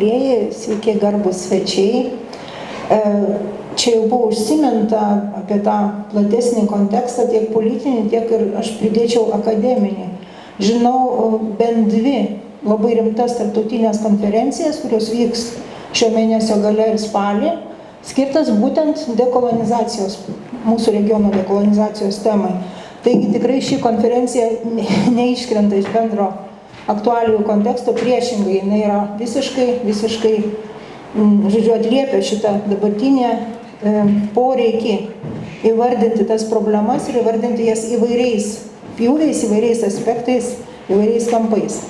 gerblieji, sveiki garbus svečiai. Čia jau buvo užsiminta apie tą platesnį kontekstą, tiek politinį, tiek ir aš pridėčiau akademinį. Žinau bent 2 labai rimtas tarptautinės konferencijas, kurios vyks šio mėnesio gale ir spalį, skirtas būtent dekolonizacijos, mūsų regiono dekolonizacijos temai. Taigi tikrai ši konferencija neiškrenta iš bendro aktualijų konteksto, priešingai, jinai yra visiškai, žodžiu, atliepia šitą dabartinę poreikį įvardinti tas problemas ir įvardinti jas įvairiais pjūviais, įvairiais aspektais, įvairiais kampais.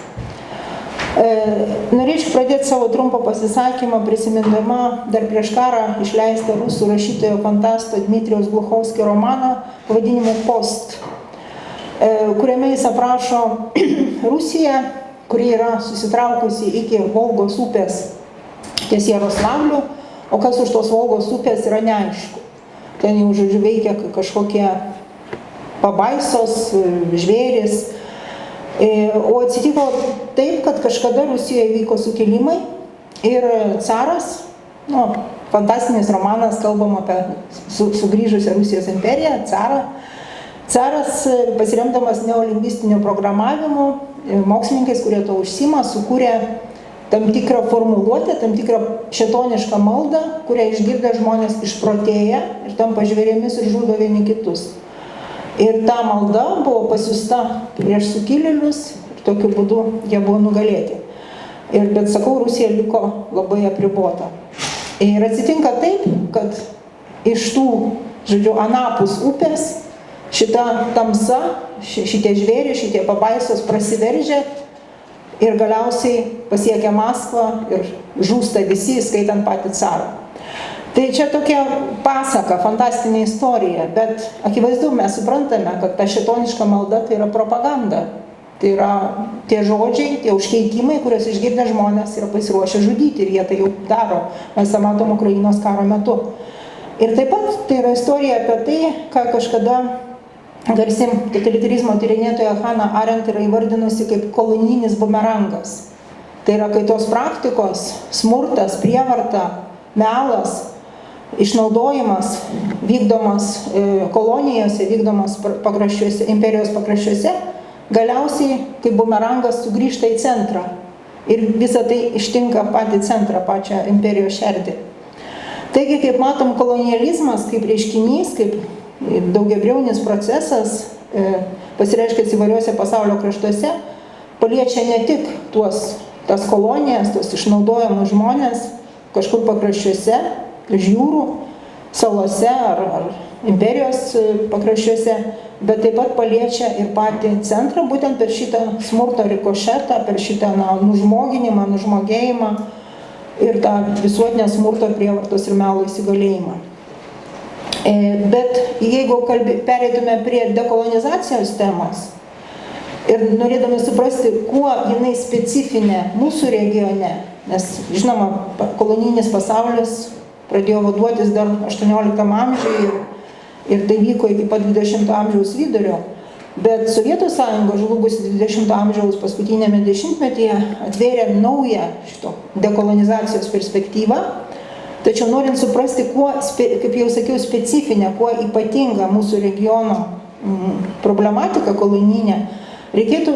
Norėčiau pradėti savo trumpą pasisakymą prisimindama dar prieš karą išleistą rusų rašytojo fantasto Dmitrijaus Gluchovskio romaną pavadinimu Post, kuriame jis aprašo Rusiją, kuri yra susitraukusi iki Volgos upės ties Jaroslavliu, o kas už tos Volgos upės yra neaišku. Ten jau, žodžiu, veikia kažkokie pabaisos, žvėris. O atsitiko taip, kad kažkada Rusijoje vyko sukilimai ir caras, fantastinis romanas, kalbam apie sugrįžusią Rusijos imperiją, caras pasiremdamas neolingvistiniu programavimu, mokslininkais, kurie to užsima, sukūrė tam tikrą formuluotę, tam tikrą šėtonišką maldą, kurią išgirdę žmonės išprotėja ir tampa žvėrėmis ir žudo vieni kitus. Ir ta malda buvo pasiųsta prieš sukilėlius ir tokiu būdu jie buvo nugalėti. Bet sakau, Rusija liko labai apribota. Ir atsitinka taip, kad iš tų, žodžiu, anapus upės šita tamsa, šitie žvėriai, šitie pabaisos prasiveržia ir galiausiai pasiekia Maskvą ir žūsta visi, skaitant patį carą. Tai čia tokia pasaka, fantastinė istorija, bet akivaizdu mes suprantame, kad ta šėtoniška malda tai yra propaganda. Tai yra tie žodžiai, tie užkeikimai, kuriuos išgirdę žmonės yra pasiruošę žudyti ir jie tai jau daro. Mes tą matom Ukrainos karo metu. Ir taip pat tai yra istorija apie tai, ką kažkada garsi totalitarizmo tyrinėtoja Hannah Arendt yra įvardinusi kaip kolonijinis bumerangas. Tai yra, kai tos praktikos, smurtas, prievarta, melas, išnaudojimas vykdomas kolonijose, vykdomas pakraščiuose, imperijos pakraščiuose, galiausiai kaip bumerangas sugrįžta į centrą. Ir visa tai ištinka patį centrą, pačią imperijos šerdį. Taigi, kaip matom, kolonializmas kaip reiškinys, kaip daugiabriaunis procesas, pasireiškia įvairiuose pasaulio kraštuose, paliečia ne tik tas kolonijas, tos išnaudojamus žmonės kažkur pakraščiuose, jūrų, salose ar imperijos pakraščiuose, bet taip pat paliečia ir patį centrą, būtent per šitą smurto rikošetą, per šitą nužmoginimą, nužmogėjimą ir tą visuotinę smurto, prievartos ir melo įsigalėjimą. Bet jeigu pereitume prie dekolonizacijos temos ir norėdami suprasti, kuo jinai specifinė mūsų regione, nes, žinoma, kolonijinis pasaulis pradėjo vaduotis dar 18 amžiuje ir tai vyko iki pat 20 amžiaus vidurio, bet Sovietų sąjunga žlugusi 20 amžiaus paskutinėme dešimtmetyje atvėrė naują šito dekolonizacijos perspektyvą. Tačiau norint suprasti, kuo, kaip jau sakiau, specifinė, kuo ypatinga mūsų regiono problematika kolonijinė, reikėtų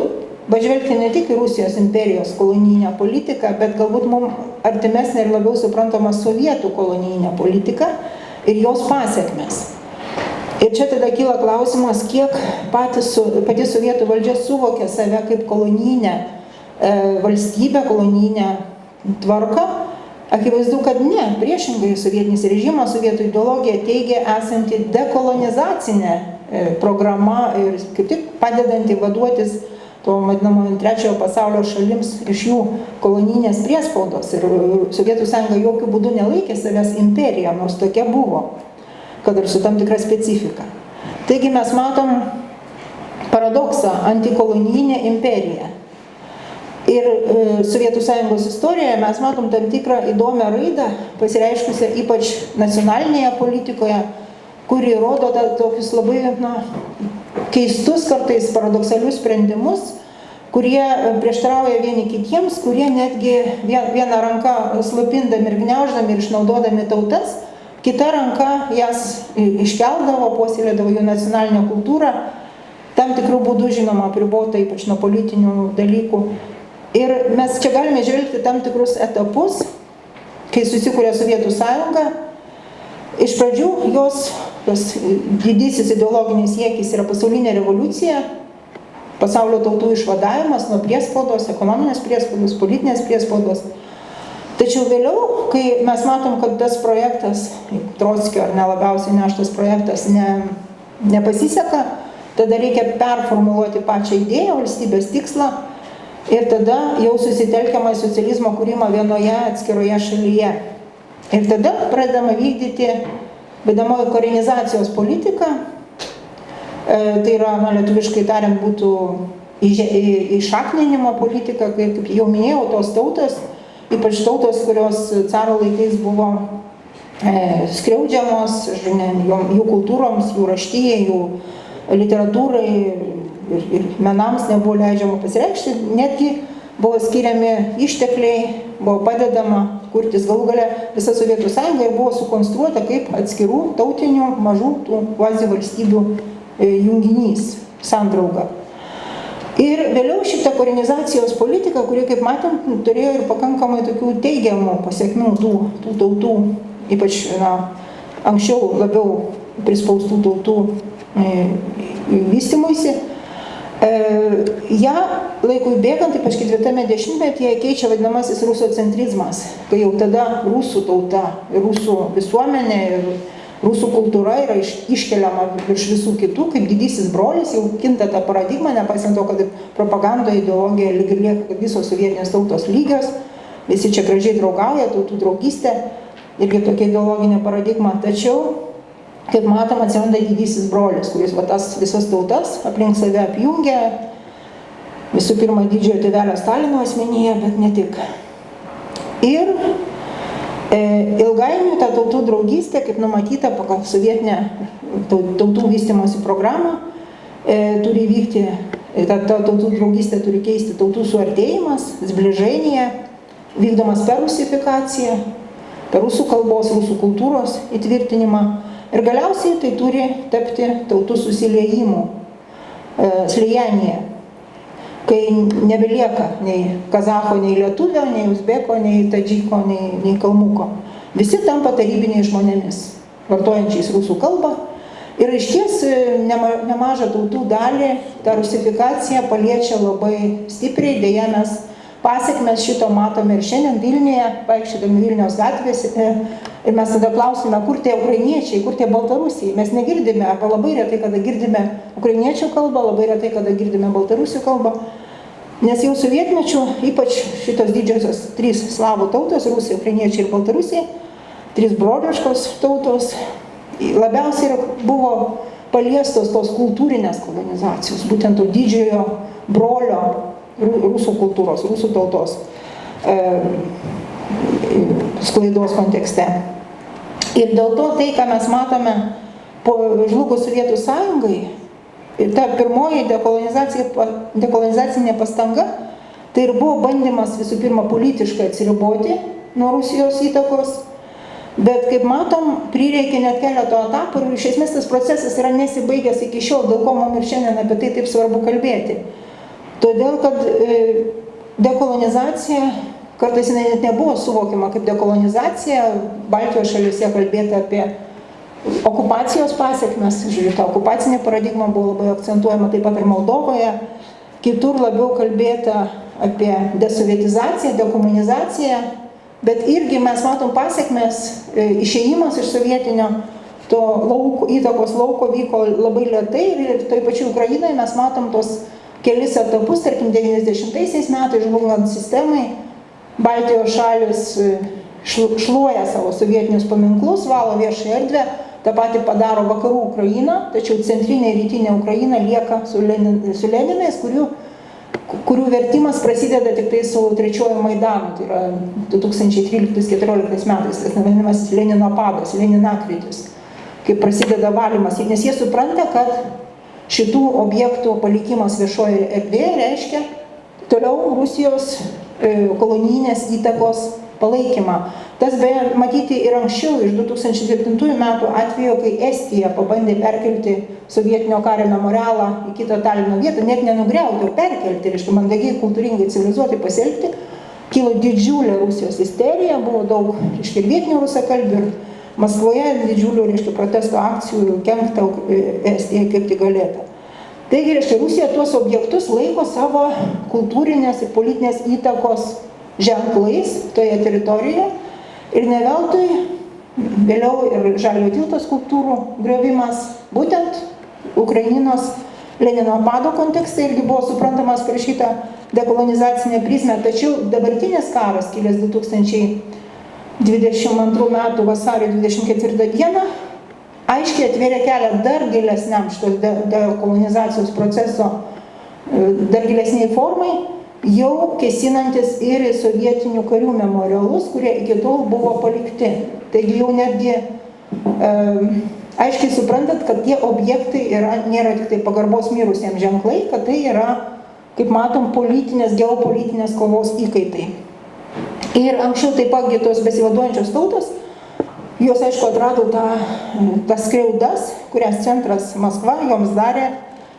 pažvelgti ne tik į Rusijos imperijos kolonijinę politiką, bet galbūt mums artimesnė ir labiau suprantama sovietų kolonijinė politika ir jos pasekmes. Ir čia tada kyla klausimas, kiek pati sovietų valdžia suvokė save kaip kolonijinę valstybę, kolonijinę tvarką. Akivaizdu, kad ne, priešingai sovietinis režimas, sovietų ideologija teigia esanti dekolonizacinė programa ir kaip tik padedanti vaduotis to vadinamo trečiojo pasaulio šalims iš jų kolonijinės priespaudos. Ir Sovietų sąjunga jokių būdų nelaikė savęs imperija, nors tokia buvo, kad ir su tam tikra specifika. Taigi mes matom paradoksą antikolonijinė imperija. Ir Sovietų sąjungos istorijoje mes matom tam tikrą įdomią raidą, pasireiškusią ypač nacionalinėje politikoje, kuri rodo tokius labai keistus, kartais paradoksalius sprendimus, kurie prieštarauja vieni kitiems, kurie netgi vieną ranką slopindami ir gniauždami ir išnaudodami tautas, kita ranka jas iškeldavo, puoselėdavo jų nacionalinę kultūrą, tam tikrų būdų, žinoma, apribota, ypač nuo politinių dalykų. Ir mes čia galime žvelgti tam tikrus etapus, kai susikūrė Sovietų sąjunga. Iš pradžių tas didysis ideologinis siekis yra pasaulinė revoliucija, pasaulio tautų išvadavimas nuo priespaudos, ekonominės priespaudos, politinės priespaudos. Tačiau vėliau, kai mes matom, kad tas projektas, Trockio ar nelabiausiai neštas projektas, nepasiseka, tada reikia performuluoti pačią idėją, valstybės tikslą ir tada jau susitelkiama į socializmo kūrimą vienoje atskiroje šalyje. Ir tada pradedama vykdyti vadinamoji korenizacijos politika, tai yra, lietuviškai tariant, būtų išakninimo politika, kaip jau minėjau, tos tautos, ypač tautos, kurios caro laikais buvo skriaudžiamos, jų kultūroms, jų raštyjai, jų literatūrai ir menams nebuvo leidžiama pasireikšti, netgi buvo skiriami ištekliai, buvo padedama kurtis galų gale visa Sovietų sąjunga ir buvo sukonstruota kaip atskirų tautinių mažų tų kvazi valstybių junginys, sandrauga. Ir vėliau šita korenizacijos politika, kuri, kaip matom, turėjo ir pakankamai tokių teigiamų pasiekmių tų tautų, ypač anksčiau labiau prispaustų tautų vystymuisi. Ja laikui bėgant, ypač 4-ame dešimtmetyje, keičia vadinamasis rusocentrizmas, kai jau tada rusų tauta, rusų visuomenė ir rusų kultūra yra iškeliama virš visų kitų, kaip didysis brolis, jau kinta ta paradigma, nepaisant to, kad propagandoje ideologija lyg ir lieka, kad visos sovietinės tautos lygios, visi čia gražiai draugauja, tautų draugystė, irgi tokia ideologinė paradigma. Tačiau, kaip matom, atsiranda didysis brolis, kuris tas visas tautas aplink save apjungia, visų pirma didžiojo tėvelio Stalino asmenyje, bet ne tik. Ir ilgainiui ta tautų draugystė, kaip numatyta pagal sovietinę tautų vystymosi programą, turi vykti, ta tautų draugystė turi keisti tautų suartėjimas, zbližainėje, vykdomas per rusifikaciją, per rusų kalbos, rusų kultūros įtvirtinimą ir galiausiai tai turi tapti tautų susiliejimu, slėjanėje, kai nebelieka nei kazacho, nei lietuvio, nei uzbeko, nei tadžiko, nei kalmuko. Visi tampa tarybiniais žmonėmis, vartojančiais rusų kalbą. Ir išties nemažą tautų dalį ta rusifikacija paliečia labai stipriai, dėja mes pasiekmes šito matome ir šiandien Vilniuje, vaikščiodami Vilniaus gatvėse. Ir mes tada klausime, kur tie ukrainiečiai, kur tie baltarusiai. Mes negirdime, arba labai retai, kada girdime ukrainiečių kalbą, labai retai, kada girdime baltarusių kalbą. Nes jau sovietmečių, ypač šitos didžiosios trys slavų tautos, rusai, ukrainiečiai ir baltarusiai, trys broliškos tautos, labiausiai buvo paliestos tos kultūrinės kolonizacijos, būtent to didžiojo brolio rusų kultūros, rusų tautos sklaidos kontekste. Ir dėl to tai, ką mes matome po žlugus Sovietų sąjungai, ta pirmoji dekolonizacinė pastanga, tai ir buvo bandymas visų pirma politiškai atsiriboti nuo Rusijos įtakos, bet kaip matom, prireikė net keleto etapų ir iš esmės tas procesas yra nesibaigęs iki šiol, dėl ko mums ir šiandien apie tai taip svarbu kalbėti. Todėl, kad dekolonizacija, kartais jinai net nebuvo suvokiama kaip dekolonizacija, Baltijos šalyse kalbėti apie okupacijos pasiekmes, žiūrėjau, ta okupacinė paradigma buvo labai akcentuojama taip pat ir Moldovoje, kitur labiau kalbėta apie desovietizaciją, dekomunizaciją, bet irgi mes matom pasiekmes, išėjimas iš sovietinio to įtakos lauko vyko labai lėtai ir toj pačioj Ukrainoje mes matom tos kelis etapus, tarkim 90-aisiais metais žlungant sistemai, Baltijos šalis šluoja savo sovietinius paminklus, valo viešą erdvę, tą patį padaro vakarų Ukraina, tačiau centrinė ir rytinė Ukraina lieka su Leninais, kurių vertimas prasideda tik tai su trečiuoju Maidanu, tai yra 2013-2014 metais, tas vadinamas Lenino padas, Leninakritis, kai prasideda valymas, nes jie supranta, kad šitų objektų palikimas viešoje erdvėje reiškia toliau Rusijos kolonijinės įtakos palaikymą. Tas beje matyti ir anksčiau, iš 2007 metų atveju, kai Estija pabandė perkelti sovietinio kario memorialą į kitą Talino vietą, net nenugriauti, o perkelti, reiškia, mandagiai, kultūringai, civilizuotai pasielgti, kilo didžiulė Rusijos isterija, buvo daug, reiškia, ir vietinių rusakalbių, ir Maskvoje didžiulių, reiškia, protesto akcijų kenkta Estijai kaip tik galėta. Taigi, reiškia, Rusija tuos objektus laiko savo kultūrinės ir politinės įtakos ženklais toje teritorijoje ir ne veltui vėliau ir Žaliojo tilto skulptūrų griovimas būtent Ukrainos Lenino pado kontekste irgi buvo suprantamas per šitą dekolonizacinę prizmę, tačiau dabartinis karas, kilęs 2022 metų vasario 24 dieną, aiškiai atvėrė kelią dar gilesniam šitos dekolonizacijos proceso, dar gilesniai formai, jau kėsinantis ir į sovietinių karių memorialus, kurie iki tol buvo palikti. Taigi jau netgi aiškiai suprantat, kad tie objektai nėra tik tai pagarbos mirusiems ženklai, kad tai yra, kaip matom, politinės, geopolitinės kovos įkaitai. Ir anksčiau taip pat tos besivaduojančios tautos, jos aišku atrado tas skriaudas, kurias centras Maskva joms darė.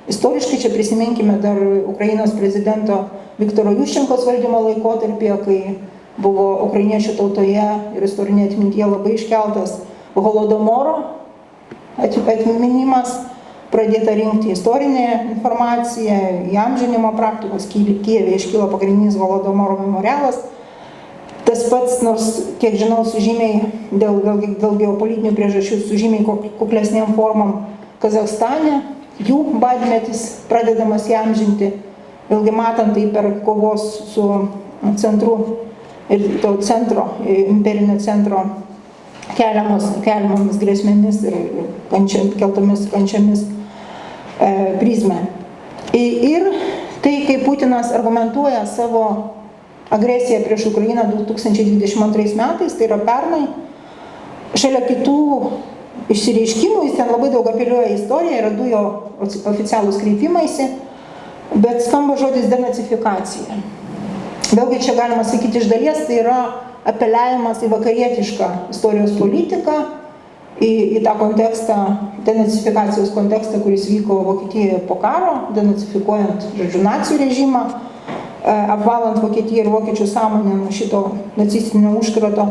Istoriškai čia prisiminkime dar Ukrainos prezidento Viktoro Juščenkos valdymo laikotarpyje, kai buvo ukrainiečių tautoje ir istorinėje atmintyje labai iškeltas Holodomoro atminimas, pradėta rinkti istorinę informaciją, įamžinimo praktikos, Kijeve iškilo pagrindinis Holodomoro memorialas. Tas pats, nors, kiek žinau, sužymiai dėl geopolitinių priežasčių, sužymiai kuklesnėm formom Kazachstane, jų badmetis pradedamas įamžinti, vėlgi matant tai per kovos su centru ir to centro, imperinio centro keliamomis grėsmėmis ir keltomis kančiomis prizmę. Ir tai, kai Putinas argumentuoja savo agresiją prieš Ukrainą 2022 metais, tai yra pernai, šalia kitų išsireiškimų, jis ten labai daug apeliuoja į istoriją, yra du jo oficialūs kreipimaisi, bet skamba žodis denacifikacija. Vėlgi čia galima sakyti iš dalies, tai yra apeliavimas į vakarietišką istorijos politiką, į tą kontekstą, denacifikacijos kontekstą, kuris vyko Vokietijoje po karo, denacifikuojant, žodžiu, nacių režimą, apvalant Vokietiją ir vokiečių sąmonę nuo šito nacistinio užkrato.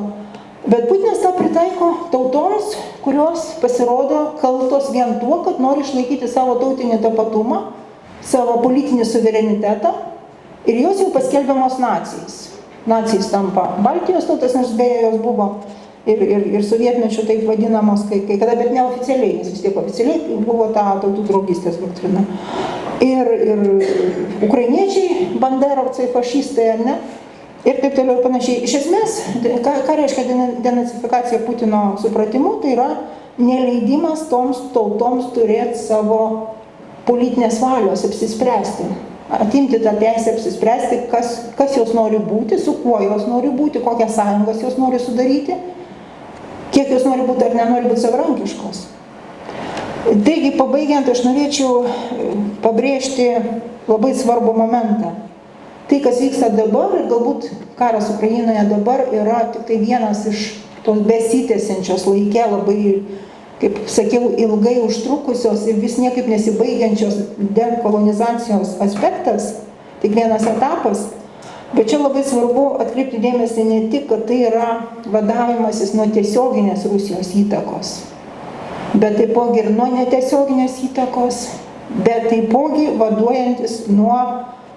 Bet Putinas tą pritaiko tautoms, kurios pasirodo kaltos vien tuo, kad nori išlaikyti savo tautinį tapatumą, savo politinį suverenitetą ir jos jau paskelbiamos nacijais. Nacijais tampa Baltijos tautas, nes beje jos buvo ir sovietmečių taip vadinamos, kai kada, bet neoficialiai, nes vis tiek oficialiai buvo ta tautų draugystės doktrina. Ir ukrainiečiai, banderovcai, fašistai, ar ne? Ir taip toliau ir panašiai. Iš esmės, ką reiškia denacifikacija Putino supratimu, tai yra neleidimas toms tautoms turėti savo politinės valios, apsispręsti. Atimti tą teisę apsispręsti, kas jos nori būti, su kuo jos nori būti, kokias sąjungas jos nori sudaryti, kiek jos nori būti ar nenori būti savarankiškos. Taigi, pabaigiant, aš norėčiau pabrėžti labai svarbų momentą. Tai, kas vyksta dabar ir galbūt karas Ukrainoje dabar yra tik tai vienas iš tos besitęsiančios laike labai, kaip sakiau, ilgai užtrukusios ir vis niekaip nesibaigiančios dekolonizacijos aspektas, tik vienas etapas. Bet čia labai svarbu atkreipti dėmesį ne tik, kad tai yra vadavimasis nuo tiesioginės Rusijos įtakos, bet taipogi ir nuo netiesioginės įtakos, bet taipogi vaduojantis nuo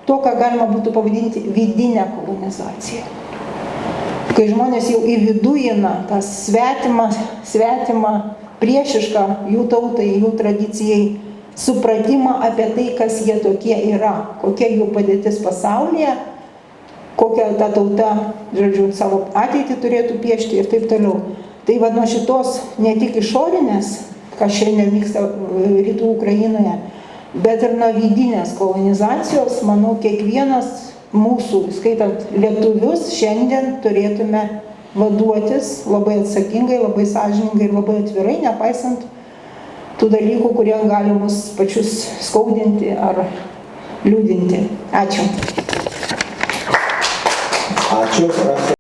to, ką galima būtų pavadinti vidinę kolonizaciją. Kai žmonės jau įviduina tą svetimą, priešišką jų tautai, jų tradicijai, supratimą apie tai, kas jie tokie yra, kokia jų padėtis pasaulyje, kokią ta tauta, žodžiu, savo ateitį turėtų piešti ir taip toliau. Tai nuo šitos ne tik išorinės, kas šiandien vyksta rytų Ukrainoje, bet ir nuo vidinės kolonizacijos, manau, kiekvienas mūsų, skaitant lietuvius, šiandien turėtume vaduotis labai atsakingai, labai sąžiningai ir labai atvirai, nepaisant tų dalykų, kurie gali mus pačius skaudinti ar liūdinti. Ačiū. Ačiū.